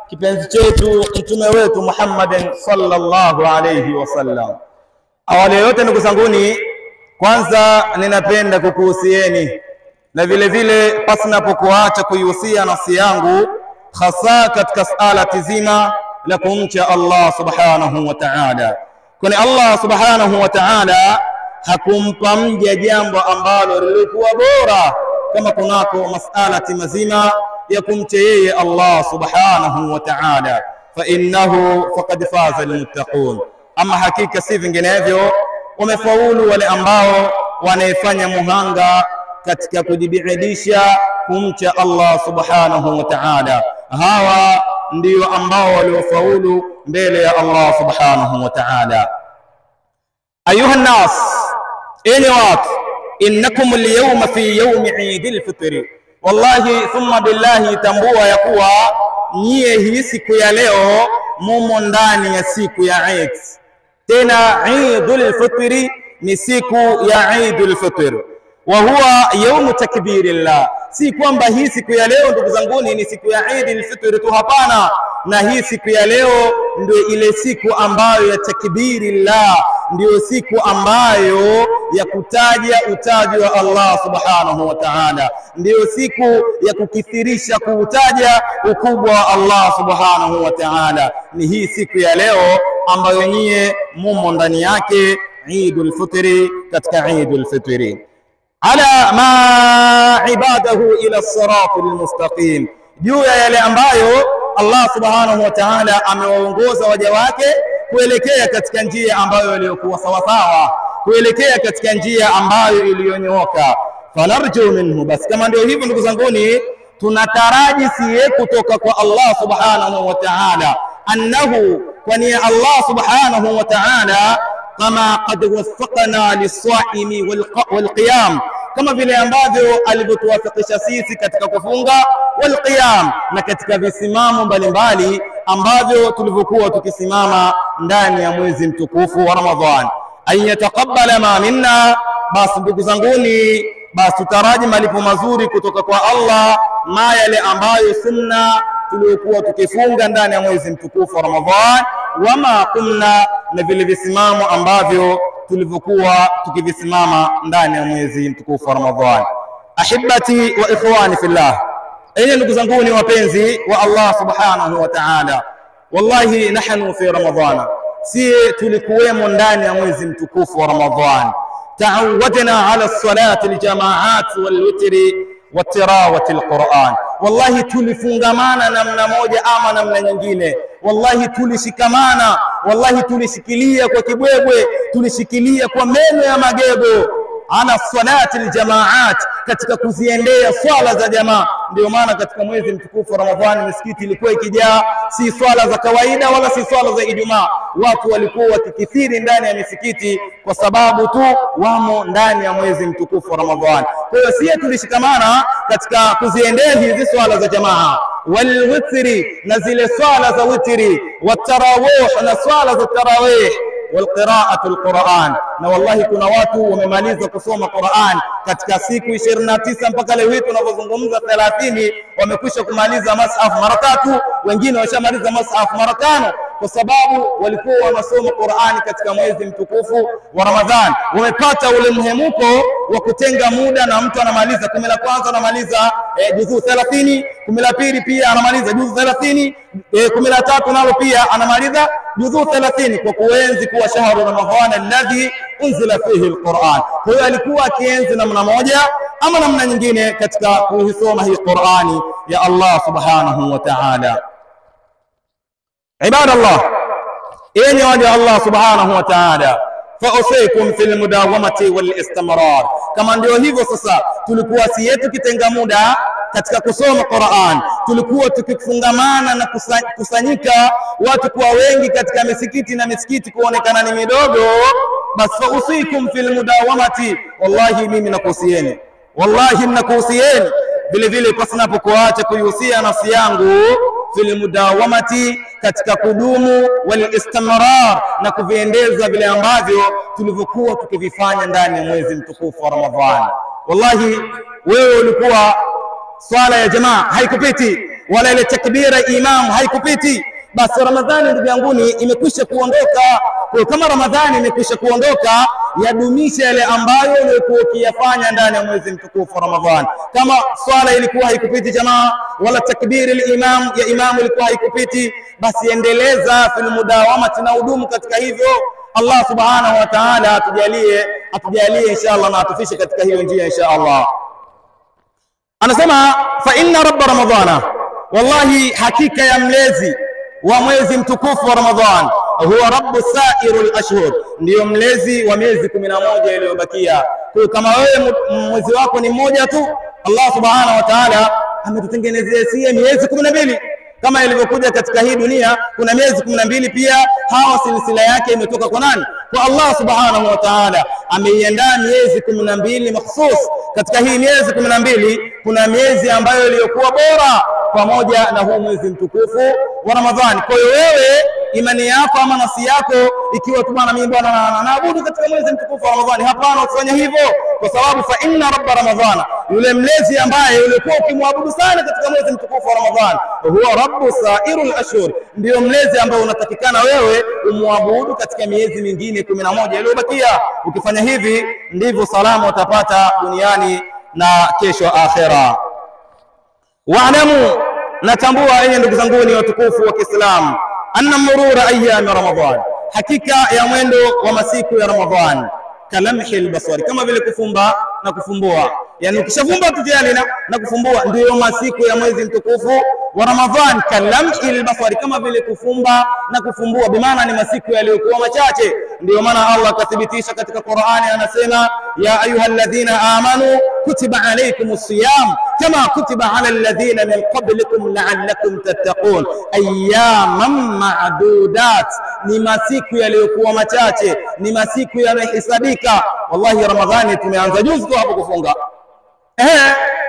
kipenzi chetu mtume wetu Muhammad sallallahu alayhi wasallam. Awali yote ndugu zanguni, kwanza ninapenda kukuhusieni na vile vile pasinapokuacha kuihusia nafsi yangu hasa katika sala tizima la kumcha Allah subhanahu wa ta'ala. Kwani Allah subhanahu wa ta'ala hakumpa mja jambo ambalo lilikuwa bora kama kunako mas'alati mazima ya kumcha yeye Allah subhanahu wa ta'ala, fa innahu faqad faza almuttaqun. Ama hakika si vinginevyo wamefaulu wale ambao wanaifanya muhanga katika kujibidisha kumcha Allah subhanahu wa ta'ala. Hawa ndio ambao waliofaulu mbele ya Allah subhanahu wa ta'ala. Ayuha nas, enyi watu, innakum al-yawma fi yawmi Eid al-Fitr. Wallahi thumma billahi, tambua ya kuwa nyie hii siku ya leo mumo ndani ya siku ya Eid. Tena Eid al-Fitr ni siku ya Eid al-Fitr, wa huwa yawm takbirillah. Si kwamba hii siku ya leo ndugu zanguni ni siku ya Eid al-Fitr tu, hapana. Na hii siku ya leo ndio ile siku ambayo ya takbirillah, ndio siku ambayo ya kutaja utaji wa Allah subhanahu wa ta'ala, ndio siku ya kukithirisha kuutaja ukubwa wa Allah subhanahu wa ta'ala. Ni hii siku ya leo ambayo nyie mumo ndani yake Eidul Fitri, katika Eidul Fitri. Ala ma ibadahu ila siratil mustaqim, juu ya yale ambayo Allah subhanahu wa ta'ala amewaongoza waja wake kuelekea katika njia ambayo iliyokuwa sawa sawa, kuelekea katika njia ambayo iliyonyooka. Fanarju minhu, basi kama ndio hivyo ndugu zanguni, tunataraji siye kutoka kwa Allah subhanahu wa ta'ala, annahu, kwani Allah subhanahu wa ta'ala kama qad waffaqna lis-sa'imi wal-qiyam, kama vile ambavyo alivyotuwafikisha sisi katika kufunga wal-qiyam, na katika visimamo mbalimbali ambavyo tulivyokuwa tukisimama ndani ya mwezi mtukufu wa Ramadhan. An yataqabbala ma minna, basi ndugu zanguni, basi tutaraji malipo mazuri kutoka kwa Allah, ma yale ambayo sunna tuliokuwa tukifunga ndani ya mwezi mtukufu wa Ramadhan, wama kumna, na vile visimamo ambavyo tulivyokuwa tukivisimama ndani ya mwezi mtukufu wa Ramadhan. Ahibati wa ikhwani fillah, enyi ndugu zangu ni wapenzi wa Allah subhanahu wa ta'ala, wallahi nahnu fi Ramadhana, si tulikuwemo ndani ya mwezi mtukufu wa Ramadhan. Ta'awadna ala salati aljamaat walwitri watilawati alquran. Wallahi tulifungamana namna moja ama namna nyingine, wallahi tulishikamana, wallahi tulishikilia kwa kibwebwe, tulishikilia kwa meno ya magego ala salati aljamaat, katika kuziendea swala za jamaa. Ndio maana katika mwezi mtukufu wa Ramadhani misikiti ilikuwa ikijaa, si swala za kawaida wala si swala za Ijumaa. Watu walikuwa wakikithiri ndani ya misikiti kwa sababu tu wamo ndani ya mwezi mtukufu wa Ramadhani. Kwa hiyo sisi tulishikamana katika kuziendea hizi swala za jamaa, walwitri, na zile swala za witri, watarawih, na swala za tarawih, والقراءة القرآن. na wallahi kuna watu wamemaliza kusoma Qur'an katika siku 29 mpaka leo hii tunapozungumza 30 wamekwisha kumaliza mushaf mara 3, wengine washamaliza mushaf mara 5, kwa sababu walikuwa wanasoma Qur'an katika mwezi mtukufu wa Ramadhan. Wamepata ule mhemuko wa kutenga muda, na mtu anamaliza 10 la kwanza anamaliza juzuu 30, 10 la pili pia anamaliza juzuu 30, 10 la tatu nalo pia anamaliza juzuu 30, kwa kuenzi kuwa shahru Ramadhan alladhi unzila fihi alquran. Kwa hiyo alikuwa akienzi namna moja ama namna nyingine katika kuisoma hii Qur'ani ya Allah subhanahu wa ta'ala. Ibadallah, enyi waja Allah subhanahu wa ta'ala, fausikum fil mudawamati wal istimrar. Kama ndio hivyo sasa, tulikuwa si yetu kitenga muda katika kusoma Qur'an, tulikuwa tukifungamana na kusanyika watu kwa wengi katika misikiti na misikiti kuonekana ni midogo, bas fausikum fil mudawamati, wallahi mimi nakuhusieni, wallahi nakuhusieni vile vile pasinapokuacha kuihusia nafsi yangu fil mudawamati, katika kudumu, wal istimrar, na kuviendeza vile ambavyo tulivyokuwa tukivifanya ndani ya mwezi mtukufu wa Ramadhani. Wallahi wewe ulikuwa swala ya jamaa haikupiti, wala ile takbira imam haikupiti, basi Ramadhani ndugu yanguni imekwisha kuondoka. Kwa kama Ramadhani imekwisha kuondoka, yadumisha yale ambayo ulikuwa ukiyafanya ndani ya mwezi mtukufu wa Ramadhani. Kama swala ilikuwa haikupiti jamaa, wala takbiri al-imam ya imam ilikuwa haikupiti, basi endeleza fil mudawamati na udumu katika hivyo. Allah subhanahu wa ta'ala atujalie inshallah na atufishe katika hiyo njia inshallah. Anasema fa inna rabb ramadhana, wallahi hakika ya mlezi wa mwezi mtukufu wa Ramadhan huwa rabbu sairul ashhur, ndio mlezi wa miezi 11 iliyobakia. Kwa kama wewe mwezi wako ni mmoja tu, Allah subhanahu wa ta'ala ametutengenezea sie miezi 12 kama ilivyokuja katika hii dunia. Kuna miezi 12 pia, hawa silsila yake imetoka kwa nani? Kwa Allah subhanahu wa ta'ala. Ameiandaa miezi 12 mahsus. Katika hii miezi 12 kuna miezi ambayo iliyokuwa bora pamoja na huu mwezi mtukufu wa Ramadhani. Kwa hiyo wewe imani yako ama nafsi yako ikiwa tu bwana mimi bwana naabudu katika mwezi mtukufu wa Ramadhani, hapana, usifanye hivyo, kwa sababu fa inna rabba ramadhana, yule mlezi ambaye ulikuwa ukimwabudu sana katika mwezi mtukufu wa Ramadhani, huwa rabbu sairul ashhur, ndio mlezi ambaye unatakikana wewe umwabudu katika miezi mingine 11 iliyobakia. Ukifanya hivi ndivyo salama utapata duniani na kesho akhera. Wa'lamu, natambua enyi ndugu zangu ni watukufu wa Kiislamu, anna murura ayyam Ramadhan, hakika ya mwendo wa masiku ya Ramadhan kalamhi albasari, kama vile kufumba na kufumbua. Yani ukishafumba tu tayari na kufumbua, ndio masiku ya mwezi mtukufu wa Ramadhan. Kalamhi albasari, kama vile kufumba na kufumbua, bi maana ni masiku yaliyokuwa machache. Ndio maana Allah akathibitisha katika Qur'ani, anasema ya ayyuhalladhina amanu kutiba alaykumus siyam kama kutiba ala alladhina min qablikum la'allakum tattaqun ayyaman ma'dudat, ni masiku yaliyokuwa machache, ni masiku yamehesabika. Wallahi Ramadhani tumeanza juzi tu hapo kufunga.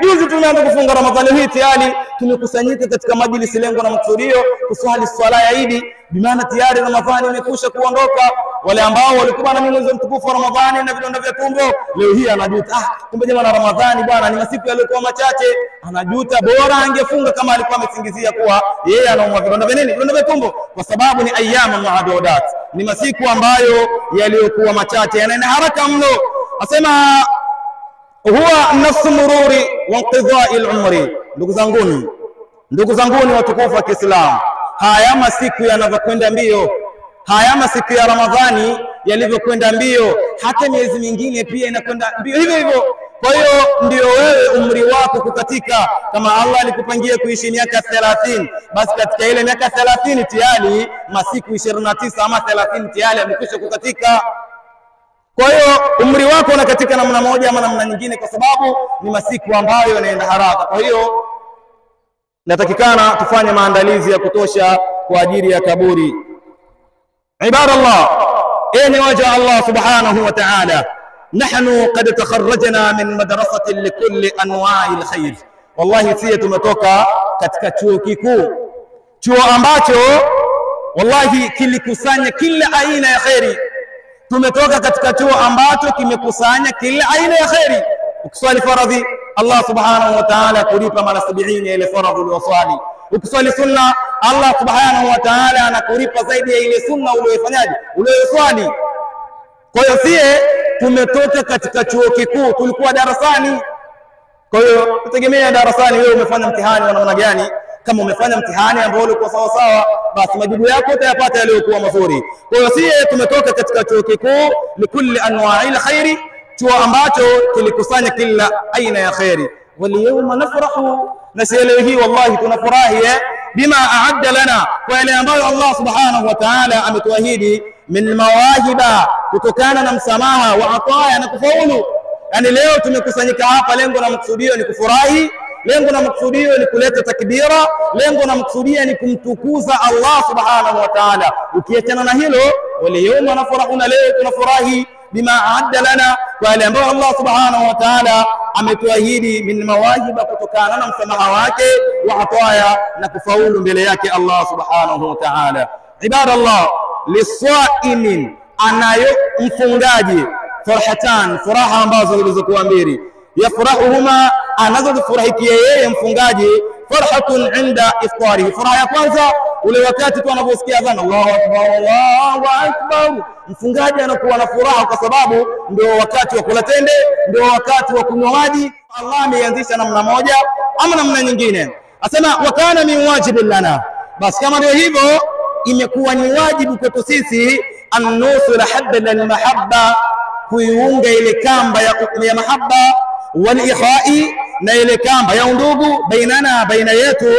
Juzi tumeanza kufunga Ramadhani hii, tayari tumekusanyika katika majlisi, lengo na maksudio kuswali swala ya Eid, bi maana tayari Ramadhani imekwisha kuondoka. Wale ambao walikuwa na mwezi mtukufu wa Ramadhani na vidonda vya tumbo, leo hii anajuta, kumbe jamaa Ramadhani bwana ni masiku yaliyokuwa machache. Anajuta bora angefunga kama alikuwa amesingizia kuwa yeye anaumwa vidonda vya nini, vidonda vya tumbo, kwa sababu ni ayyama ma'dudat, ni masiku ambayo yaliyokuwa machache, yanaenda haraka mno. Asema huwa nafsu mururi wa inqidha'i al-umri. Ndugu zanguni watukufu wa Kiislamu, haya masiku yanavyokwenda mbio, haya masiku ya Ramadhani yalivyokwenda mbio, hata miezi mingine pia inakwenda mbio hivyo hivyo. Kwa hiyo ndio wewe umri wako kukatika. Kama Allah alikupangia kuishi miaka 30, basi katika ile miaka 30 tayari masiku 29 ama 30 tayari yamekwisha kukatika. Kwa hiyo umri wako unakatika namna moja ama namna nyingine, kwa sababu ni masiku ambayo yanaenda haraka. Kwa hiyo natakikana tufanye maandalizi ya kutosha kwa ajili ya kaburi. Ibadallah, enyi waja Allah subhanahu wa ta'ala, nahnu qad takharrajna min madrasatin likulli anwa'i alkhair. Wallahi sisi tumetoka katika chuo kikuu, chuo ambacho wallahi kilikusanya kila aina ya khairi. Tumetoka katika chuo ambacho kimekusanya kila aina ya khairi. Ukiswali faradhi, Allah subhanahu wa ta'ala kulipa mara 70 ile faradhi uliyoswali. Ukiswali sunna, Allah subhanahu wa ta'ala anakulipa zaidi ya ile sunna uliyofanyaje, uliyoswali. Kwa hiyo sisi tumetoka katika chuo kikuu, tulikuwa darasani. Kwa hiyo tutegemea darasani wewe umefanya mtihani wa namna gani. Kama umefanya mtihani ambao ulikuwa sawa sawa, basi majibu yako utayapata yaliyokuwa mazuri. Kwa hiyo sisi tumetoka katika chuo kikuu likulli anwa'il khairi, chuo ambacho kilikusanya kila aina ya khairi. Waliyawma nafrahu, na leo hii wallahi tunafurahi bima a'adda lana, kwa ile ambayo Allah subhanahu wa ta'ala ametuahidi min mawahiba, kutokana na msamaha wa ataya na kufaulu. Yani leo tumekusanyika hapa, lengo na maksudio ni kufurahi, lengo na maksudio ni kuleta takbira, lengo na maksudio ni kumtukuza Allah subhanahu wa ta'ala. Ukiachana na hilo, waliyawma nafrahu, na leo tunafurahi bima a'adda lana, kwa ile ambayo Allah subhanahu wa ta'ala ametuahidi min mawahiba, kutokana na msamaha wake wa ataya na kufaulu mbele yake Allah subhanahu wa ta'ala. Ibadallah, liswaimin, anayo mfungaji farhatan, furaha ambazo zilizokuwa mbili, yafurahuhuma, anazofurahikia yeye mfungaji farhatun inda iftarihi. Furaha ya kwanza ule wakati tu anaposikia adhan Allahu akbar, Allahu akbar, mfungaji anakuwa na furaha kwa sababu ndio wakati wa kula tende, ndio wakati wa kunywa maji. Allah ameanzisha namna moja ama namna nyingine. Asema wa kana min wajibin lana, basi kama ndio hivyo imekuwa ni wajibu kwetu sisi an-nusula hadda al-mahabba, kuiunga ile kamba ya mahabba, wal ikhai, na ile kamba ya undugu, bainana, baina yetu,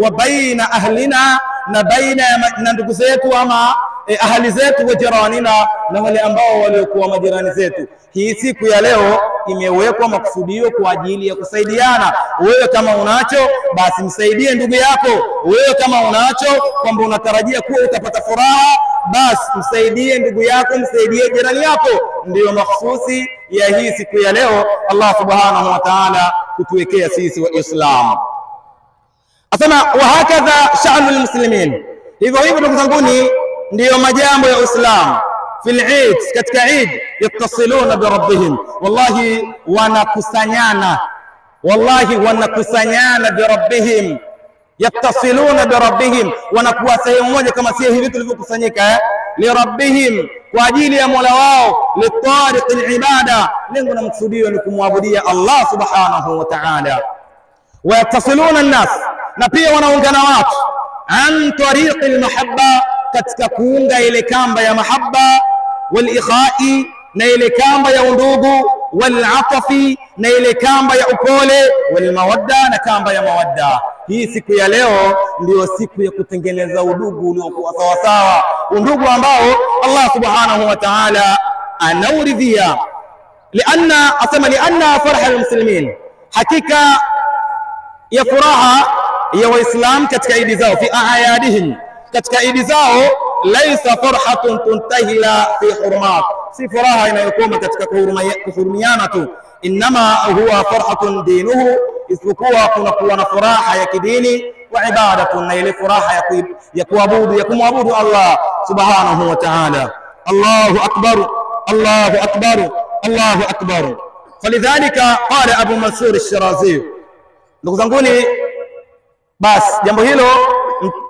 wa baina ahlina, na baina na ndugu zetu ama ahali zetu, wa jiranina, na wale ambao waliokuwa majirani zetu. Hii siku ya leo imewekwa makusudio kwa ajili ya kusaidiana. Wewe kama unacho basi msaidie ndugu yako. Wewe kama unacho kwamba unatarajia kuwa utapata furaha, basi msaidie ndugu yako, msaidie jirani yako. Ndio makhsusi ya hii siku ya leo Allah subhanahu wa ta'ala kutuwekea sisi wa Islam. Asema wa hakadha sha'nul muslimin, hivyo hivyo ndugu zanguni ndio majambo ya Uislamu. Fil Eid, katika Eid, yattasiluna bi rabbihim, wallahi wanakusanyana, wallahi wanakusanyana bi rabbihim, yattasiluna bi rabbihim, wanakuwa sehemu moja kama si hivi tulivyokusanyika li rabbihim, kwa ajili ya Mola wao, li tariq al-ibada, lengo na maksudio ni kumwabudia Allah subhanahu wa ta'ala. Wa yattasiluna an-nas, na pia wanaungana watu an tariq al-mahabba, katika kuunga ile kamba ya mahabba, wal ikhai, na ile kamba ya undugu, wal atafi, na ile kamba ya upole, wal mawadda, na kamba ya mawadda. Hii siku ya leo ndio siku ya kutengeneza udugu uliokuwa sawa sawa, undugu ambao Allah subhanahu wa ta'ala anauridhia. lianna farha almuslimin, hakika ya furaha ya Waislam katika idi zao, fi a'yadihim, katika idi zao, laysa farhatun tuntahila fi hurmat, si furaha inayokoma katika kuhurumiana tu, inma huwa farhatun dinuhu, isipokuwa kunakuwa na furaha ya kidini, wa ibadatun, na ile furaha ya kuabudu, ya kumwabudu Allah subhanahu wa ta'ala. Allahu akbar, Allahu akbar, Allahu akbar. Falidhalika qala Abu Mansur al-Shirazi, ndugu zanguni, basi jambo hilo,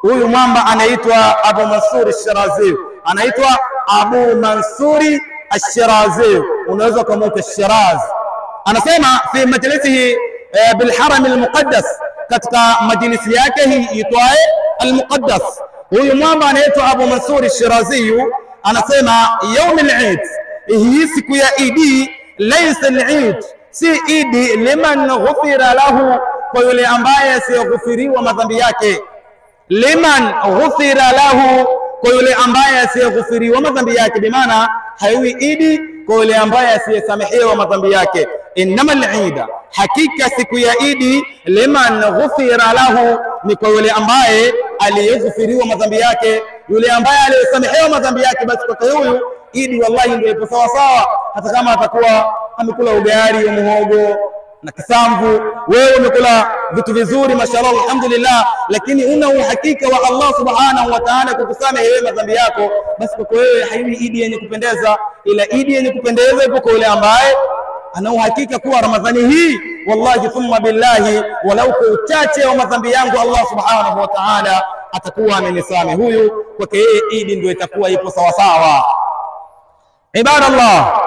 huyu mwamba anaitwa Abu Mansur al-Shirazi, anaitwa Abu Mansur al-Shirazi, unaweza kumuita Shiraz. Anasema fi majlisihi bil haram al-muqaddas, katika majlisi yake hii itwaye al-muqaddas, huyu mwamba anaitwa Abu Mansur al-Shirazi anasema يوم al-Eid, hii siku ya Idi, laysa al-Eid, si Idi liman ghufira lahu, kwa yule ambaye asiyeghufiriwa madhambi yake, liman ghufira lahu, kwa yule ambaye asiyeghufiriwa madhambi yake, bimaana haiwi Idi kwa yule ambaye asiyesamehewa madhambi yake. Innama al-Eid, hakika siku ya Idi, liman ghufira lahu, ni kwa yule ambaye aliyeghufiriwa madhambi yake, yule ambaye aliyesamehewa madhambi yake, basi kwa huyu Idi wallahi ndio ipo sawa sawa, hata kama atakuwa amekula ugali wa muhogo na kisamvu, wewe umekula vitu vizuri mashallah alhamdulillah, lakini una uhakika wa Allah subhanahu wa ta'ala kukusamehe wewe madhambi yako, basi kwa wewe haiwi Idi yenye kupendeza, ila Idi yenye kupendeza ipo kwa yule ambaye ana uhakika kuwa Ramadhani hii wallahi thumma billahi, walau kwa uchache wa madhambi yangu Allah subhanahu wa ta'ala atakuwa amenisamehe. Huyu kwake yeye Idi ndio itakuwa ipo sawa sawa. Ibadallah,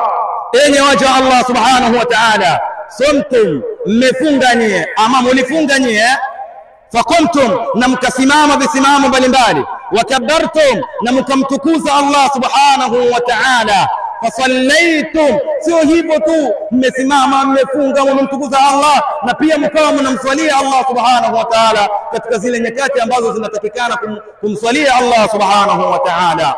enyi waja Allah subhanahu wa ta'ala, sumtum, mmefunga nyie ama mulifunga nyie, fakumtum, na mkasimama visimamo mbalimbali, wakabbartum, na mkamtukuza Allah subhanahu wa ta'ala, fasallaitum, sio hivyo tu mmesimama mmefunga mmemtukuza Allah, na pia mkawa mnamswalia Allah subhanahu wa ta'ala katika zile nyakati ambazo zinatakikana kumswalia Allah subhanahu wa ta'ala.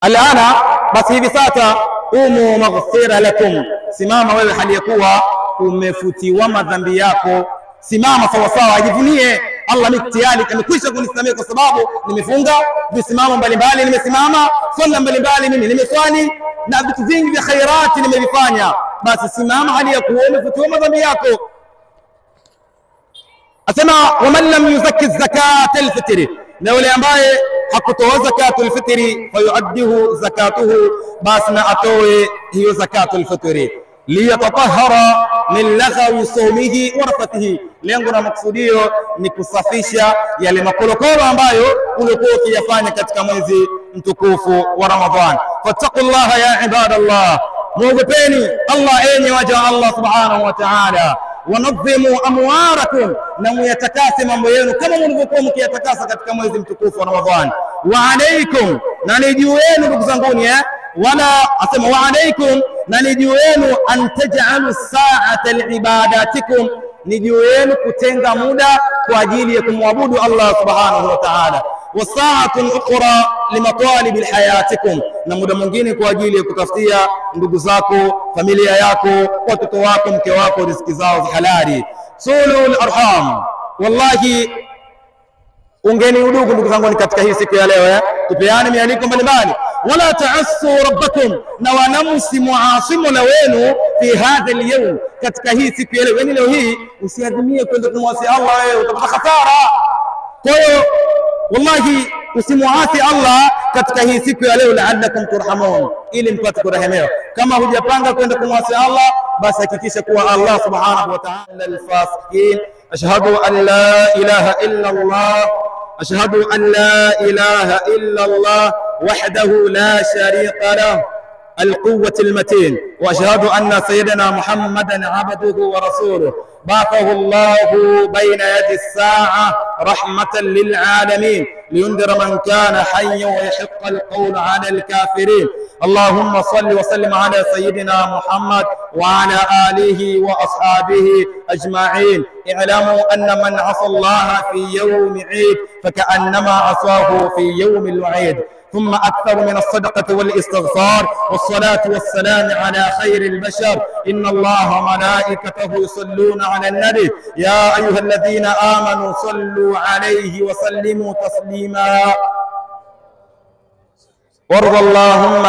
Alana, basi hivi sasa, umu maghfira lakum, simama wewe hali ya kuwa umefutiwa madhambi yako, simama sawa sawa, ajivunie Allah mtihani amekwisha kunisamehe kwa sababu nimefunga visimamo mbalimbali, nimesimama swala mbalimbali, mimi nimeswali na vitu vingi vya khairati nimevifanya, basi simama hali ya kuwa umefutiwa madhambi yako. Asema waman lam yuzakki zakata al-fitri, na yule ambaye hakutoa zakatul fitri, fayuaddihu zakatuhu, basi na atoe hiyo zakatul fitri, liyatatahhara min laghawi sawmihi wa rafathihi. Lengo na maksudio ni kusafisha yale makolokolo ambayo ulikuwa ukiyafanya katika mwezi mtukufu wa Ramadhan. Fattaqullaha ya ibadallah, muogopeni Allah enyi waja Allah subhanahu wa ta'ala. Wanadhimu amwarakum, na muyatakase mambo yenu kama mlivyokuwa mkiyatakasa katika mwezi mtukufu wa Ramadhan. Wa alaykum, na ni juu yenu ndugu zanguni, wala asema wa alaykum, na ni juu yenu an taj'alu sa'ata liibadatikum, ni juu yenu kutenga muda kwa ajili ya kumwabudu Allah subhanahu wa ta'ala. Wa sa'atun ukhra limatalib hayatikum, na muda mwingine kwa ajili ya kutafutia ndugu zako, familia yako, watoto wako, mke wako riziki zao halali. Sulul arham, wallahi ungeni udugu ndugu zangu katika hii siku ya leo, tupeane mialiko mbalimbali. Wala ta'assu rabbakum, na wanamsi muasimu na wenu fi hadha al-yawm, katika hii siku ya leo. Yani leo hii usiadhimie kwenda kumwasi Allah, wewe utapata hasara. Kwa hiyo wallahi usimuasi Allah katika hii siku ya leo, la'allakum turhamun, ili mpate kurehemewa. Kama hujapanga kwenda kumwasi Allah, basi hakikisha kuwa Allah subhanahu wa ta'ala al-fasiqin. Ashhadu an la ilaha illa Allah, ashhadu an la ilaha illa Allah wahdahu la sharika lahu القوة المتين، وأشهد أن سيدنا محمدا عبده ورسوله بعثه الله بين يدي الساعة رحمة للعالمين لينذر من كان حيا ويحق القول على الكافرين. اللهم صل وسلم على سيدنا محمد وعلى آله وأصحابه أجمعين. اعلموا أن من عصى الله في يوم عيد فكأنما عصاه في يوم الوعيد. ثم أكثر من الصدقة والاستغفار والصلاة والسلام على خير البشر. إن الله وملائكته يصلون على النبي يا أيها الذين آمنوا صلوا عليه وسلموا تسليما. وارض اللهم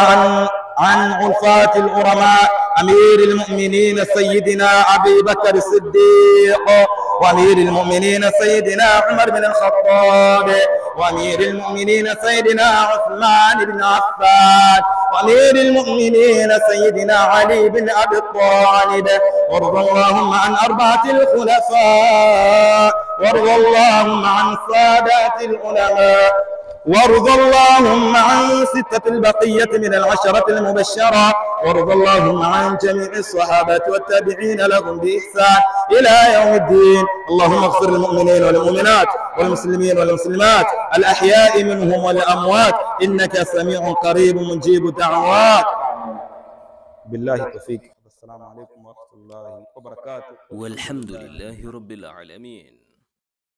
عن عرفات العلماء أمير المؤمنين سيدنا أبي بكر الصديق، وأمير المؤمنين سيدنا عمر بن الخطاب، وأمير المؤمنين سيدنا عثمان بن عفان، وأمير المؤمنين سيدنا علي بن أبي طالب. وارض اللهم عن أربعة الخلفاء، وارض اللهم عن سادات العلماء، وارض اللهم عن ستة البقية من العشرة المبشرة، وارض اللهم عن جميع الصحابة والتابعين لهم بإحسان إلى يوم الدين. اللهم اغفر للمؤمنين والمؤمنات والمسلمين والمسلمات الأحياء منهم والأموات، إنك سميع قريب مجيب الدعوات. بالله التوفيق. السلام عليكم ورحمة الله وبركاته. والحمد لله رب العالمين.